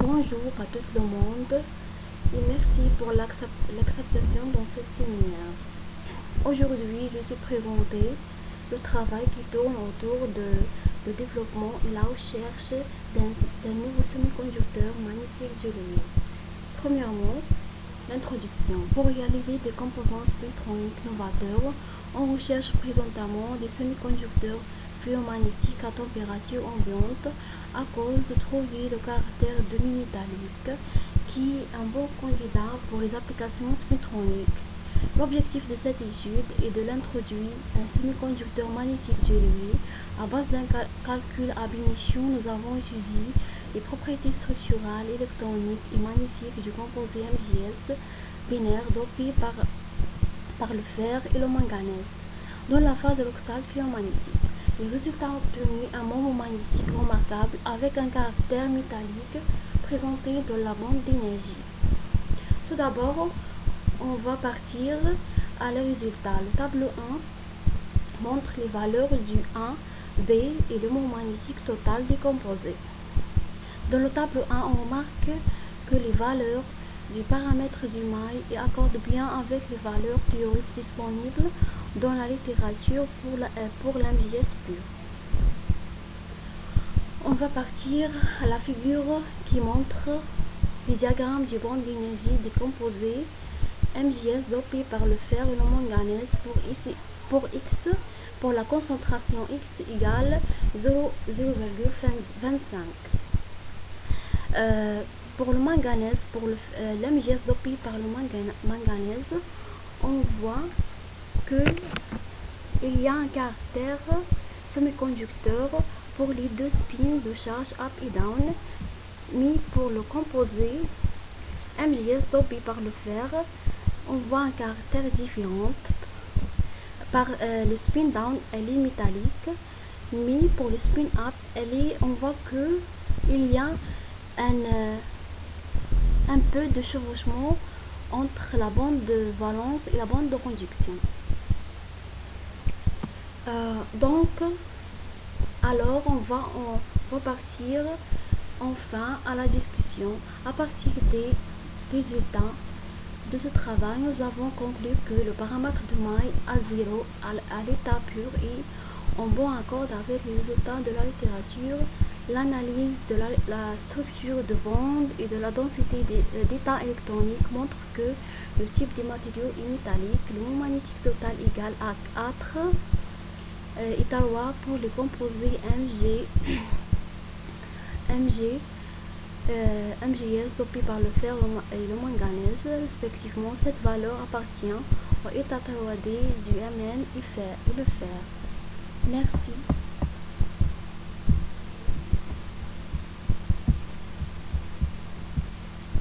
Bonjour à tout le monde et merci pour l'acceptation dans ce séminaire. Aujourd'hui, je suis présenté le travail qui tourne autour de le développement et la recherche d'un nouveau semi-conducteur magnétique de lumière. Premièrement, l'introduction. Pour réaliser des composants spectroniques novateurs, on recherche présentement des semi-conducteurs ferromagnétiques à température ambiante à cause de trouver le caractère demi-métallique qui est un bon candidat pour les applications spectroniques. L'objectif de cette étude est de l'introduire un semi-conducteur magnétique dilué. À base d'un calcul ab initio, nous avons étudié les propriétés structurales, électroniques et magnétiques du composé MgS binaire dopé par le fer et le manganèse dans la phase de l'oxyde ferromagnétique. Les résultats obtenus un moment magnétique remarquable avec un caractère métallique présenté dans la bande d'énergie. Tout d'abord, on va partir à les résultats. Le tableau 1 montre les valeurs du 1, B et le moment magnétique total des composés. Dans le tableau 1, on remarque que les valeurs du paramètre du maille accordent bien avec les valeurs théoriques disponibles dans la littérature pour l'MgS pur. On va partir à la figure qui montre les diagrammes du bande d'énergie des composés MgS dopé par le fer et le manganèse pour X, pour la concentration X égale 0,25. Pour le manganèse, pour l'MgS dopé par le manganèse, on voit qu'il y a un caractère semi-conducteur pour les deux spins de charge up et down, mais pour le composé MgS dopé par le fer, on voit un caractère différent. Par le spin down, elle est métallique, mais pour le spin up, on voit qu'il y a un peu de chevauchement entre la bande de valence et la bande de conduction. Alors on va repartir enfin à la discussion. À partir des résultats de ce travail, nous avons conclu que le paramètre de maille A0 à l'état pur est en bon accord avec les résultats de la littérature. L'analyse de la structure de bande et de la densité d'états électroniques montre que le type de matériau est métallique. Le moment magnétique total égal à 4 est alloué pour les composés MgS dopé par le fer et le manganèse respectivement. Cette valeur appartient au état toroidé du Mn et le fer. Merci.